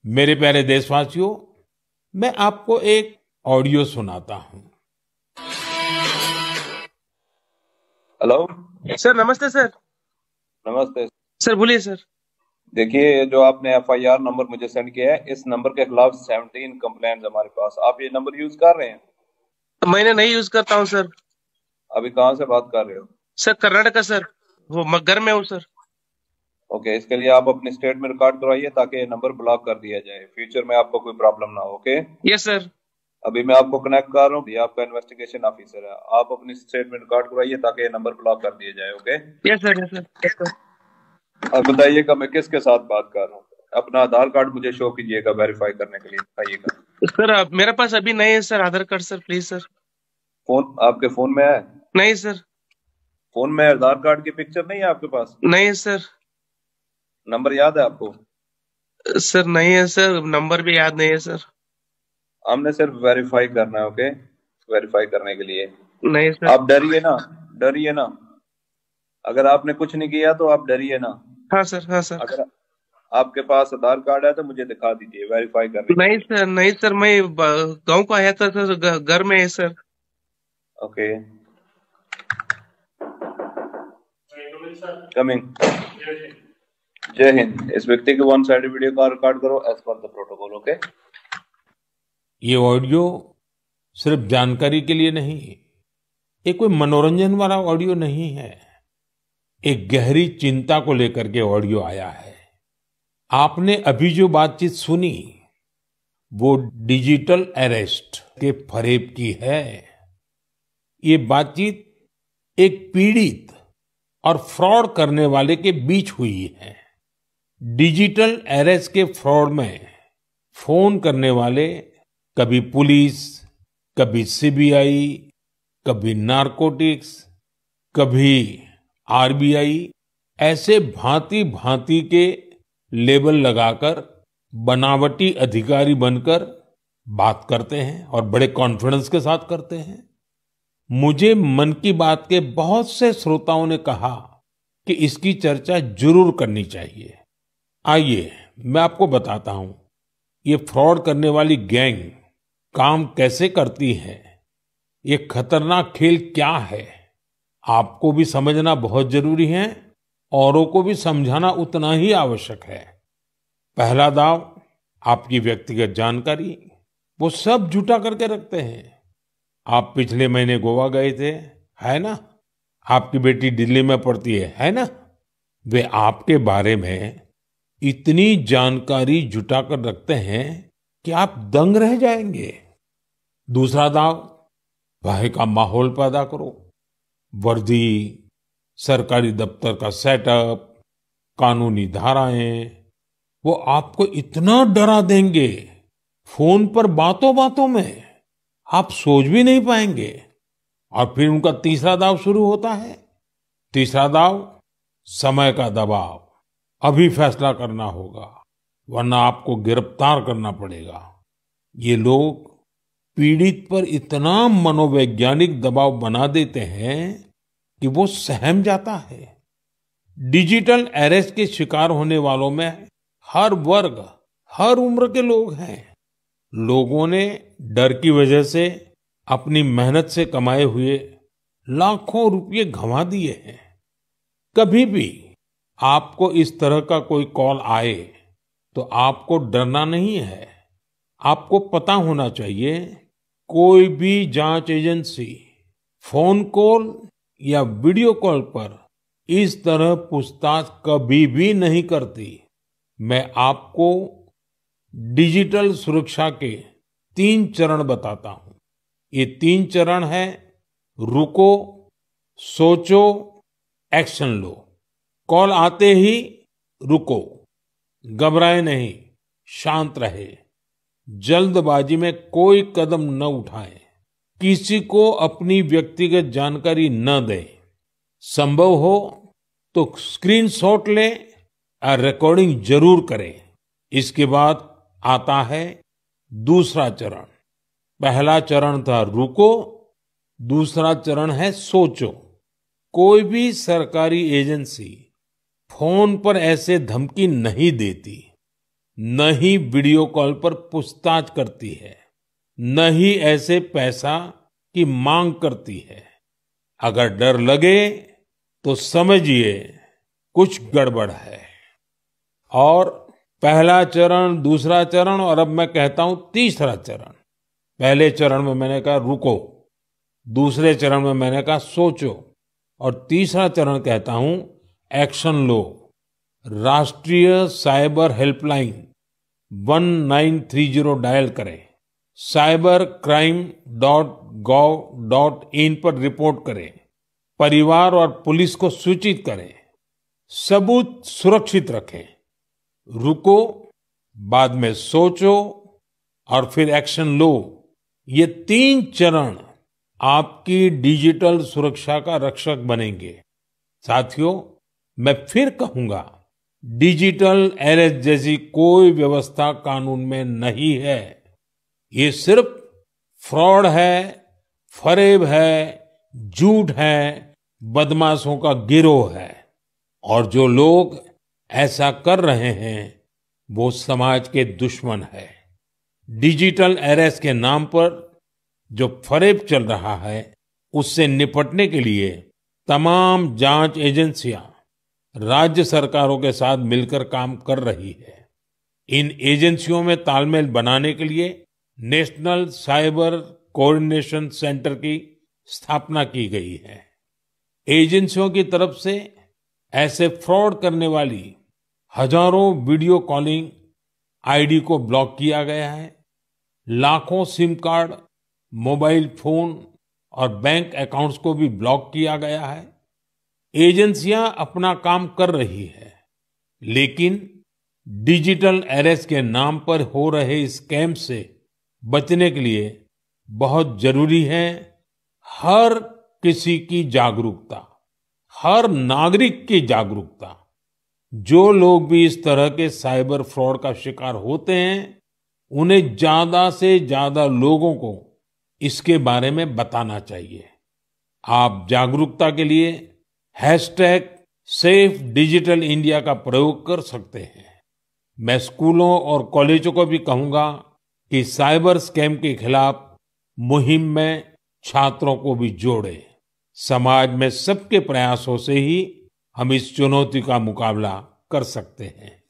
मेरे प्यारे देशवासियों, मैं आपको एक ऑडियो सुनाता हूं। हेलो। सर नमस्ते सर। नमस्ते। सर बोलिए सर। देखिए, ये जो आपने एफआईआर नंबर मुझे सेंड किया है, इस नंबर के खिलाफ 17 कंप्लेंट्स हमारे पास। आप ये नंबर यूज कर रहे हैं? मैंने नहीं यूज करता हूँ सर। अभी कहाँ से बात कर रहे हो? Sir Karnataka sir. वो घर में हूँ सर। ओके, इसके लिए आप अपने स्टेट में रिकॉर्ड करवाइए ताकि ये नंबर ब्लॉक कर दिया जाए, फ्यूचर में आपको कोई प्रॉब्लम ना हो। Okay, yes sir. अभी मैं आपको कनेक्ट कर रहा हूँ, ये आपका इन्वेस्टिगेशन ऑफिसर है। आप अपनी स्टेट में रिकॉर्ड करवाइए ताकि ये नंबर ब्लॉक कर दिया जाए। Okay, yes sir. Yes sir. Yes sir. अब बताइएगा मैं किसके साथ बात कर रहा हूँ। अपना आधार कार्ड मुझे शो कीजिएगा वेरीफाई करने के लिए, बताइएगा। सर मेरे पास अभी नहीं है sir Aadhaar card sir, please sir. Phone आपके फोन में है? नहीं सर। फोन में आधार कार्ड की पिक्चर नहीं है आपके पास? नहीं है सर। नंबर याद है आपको? सर नहीं है सर, नंबर भी याद नहीं है सर। हमने सिर्फ वेरीफाई करना है। ओके, वेरीफाई करने के लिए नहीं सर। आप डरिए ना, डरिए ना। अगर आपने कुछ नहीं किया तो आप डरिए ना। हाँ सर, हाँ सर। अगर आपके पास आधार कार्ड है तो मुझे दिखा दीजिए वेरीफाई करने के नहीं लिए। सर, नहीं सर, मैं गांव को आया था सर, घर में है सर। Okay, coming. जय हिंद। इस व्यक्ति के वन साइड वीडियो का रिकॉर्ड करो as per the protocol. Okay, ये ऑडियो सिर्फ जानकारी के लिए नहीं, ये कोई मनोरंजन वाला ऑडियो नहीं है। एक गहरी चिंता को लेकर के ऑडियो आया है। आपने अभी जो बातचीत सुनी वो डिजिटल अरेस्ट के फरेब की है। ये बातचीत एक पीड़ित और फ्रॉड करने वाले के बीच हुई है। डिजिटल अरेस्ट के फ्रॉड में फोन करने वाले कभी पुलिस, कभी सीबीआई, कभी नारकोटिक्स, कभी आरबीआई, ऐसे भांति भांति के लेबल लगाकर बनावटी अधिकारी बनकर बात करते हैं और बड़े कॉन्फिडेंस के साथ करते हैं। मुझे मन की बात के बहुत से श्रोताओं ने कहा कि इसकी चर्चा जरूर करनी चाहिए। आइए मैं आपको बताता हूं ये फ्रॉड करने वाली गैंग काम कैसे करती है, ये खतरनाक खेल क्या है। आपको भी समझना बहुत जरूरी है, औरों को भी समझाना उतना ही आवश्यक है। पहला दाव आपकी व्यक्तिगत जानकारी, वो सब जुटा करके रखते हैं। आप पिछले महीने गोवा गए थे, है ना? आपकी बेटी दिल्ली में पढ़ती है ना? वे आपके बारे में इतनी जानकारी जुटा कर रखते हैं कि आप दंग रह जाएंगे। दूसरा दाव, भय का माहौल पैदा करो। वर्दी, सरकारी दफ्तर का सेटअप, कानूनी धाराएं, वो आपको इतना डरा देंगे, फोन पर बातों बातों में आप सोच भी नहीं पाएंगे। और फिर उनका तीसरा दाव शुरू होता है। तीसरा दाव, समय का दबाव। अभी फैसला करना होगा वरना आपको गिरफ्तार करना पड़ेगा। ये लोग पीड़ित पर इतना मनोवैज्ञानिक दबाव बना देते हैं कि वो सहम जाता है। डिजिटल अरेस्ट के शिकार होने वालों में हर वर्ग, हर उम्र के लोग हैं। लोगों ने डर की वजह से अपनी मेहनत से कमाए हुए लाखों रुपए गंवा दिए हैं। कभी भी आपको इस तरह का कोई कॉल आए तो आपको डरना नहीं है। आपको पता होना चाहिए, कोई भी जांच एजेंसी फोन कॉल या वीडियो कॉल पर इस तरह पूछताछ कभी भी नहीं करती। मैं आपको डिजिटल सुरक्षा के 3 चरण बताता हूं। ये 3 चरण है: रुको, सोचो, एक्शन लो। कॉल आते ही रुको, घबराए नहीं, शांत रहे, जल्दबाजी में कोई कदम न उठाएं, किसी को अपनी व्यक्तिगत जानकारी न दें। संभव हो तो स्क्रीनशॉट लें और रिकॉर्डिंग जरूर करें। इसके बाद आता है दूसरा चरण। पहला चरण था रुको, दूसरा चरण है सोचो। कोई भी सरकारी एजेंसी फोन पर ऐसे धमकी नहीं देती। न ही वीडियो कॉल पर पूछताछ करती है, न ही ऐसे पैसा की मांग करती है। अगर डर लगे तो समझिए कुछ गड़बड़ है। और पहला चरण, दूसरा चरण और अब मैं कहता हूं तीसरा चरण। पहले चरण में मैंने कहा रुको, दूसरे चरण में मैंने कहा सोचो, और तीसरा चरण कहता हूं एक्शन लो। राष्ट्रीय साइबर हेल्पलाइन 1930 डायल करें, cybercrime.gov.in पर रिपोर्ट करें, परिवार और पुलिस को सूचित करें, सबूत सुरक्षित रखें। रुको, बाद में सोचो और फिर एक्शन लो। ये 3 चरण आपकी डिजिटल सुरक्षा का रक्षक बनेंगे। साथियों, मैं फिर कहूंगा, डिजिटल अरेस्ट जैसी कोई व्यवस्था कानून में नहीं है। ये सिर्फ फ्रॉड है, फरेब है, झूठ है, बदमाशों का गिरोह है। और जो लोग ऐसा कर रहे हैं वो समाज के दुश्मन है। डिजिटल अरेस्ट के नाम पर जो फरेब चल रहा है उससे निपटने के लिए तमाम जांच एजेंसियां राज्य सरकारों के साथ मिलकर काम कर रही है। इन एजेंसियों में तालमेल बनाने के लिए नेशनल साइबर कोऑर्डिनेशन सेंटर की स्थापना की गई है। एजेंसियों की तरफ से ऐसे फ्रॉड करने वाली हजारों वीडियो कॉलिंग आईडी को ब्लॉक किया गया है। लाखों सिम कार्ड, मोबाइल फोन और बैंक अकाउंट्स को भी ब्लॉक किया गया है। एजेंसियां अपना काम कर रही है, लेकिन डिजिटल अरेस्ट के नाम पर हो रहे स्कैम से बचने के लिए बहुत जरूरी है हर किसी की जागरूकता, हर नागरिक की जागरूकता। जो लोग भी इस तरह के साइबर फ्रॉड का शिकार होते हैं, उन्हें ज्यादा से ज्यादा लोगों को इसके बारे में बताना चाहिए। आप जागरूकता के लिए #SafeDigitalIndia का प्रयोग कर सकते हैं। मैं स्कूलों और कॉलेजों को भी कहूंगा कि साइबर स्कैम के खिलाफ मुहिम में छात्रों को भी जोड़ें। समाज में सबके प्रयासों से ही हम इस चुनौती का मुकाबला कर सकते हैं।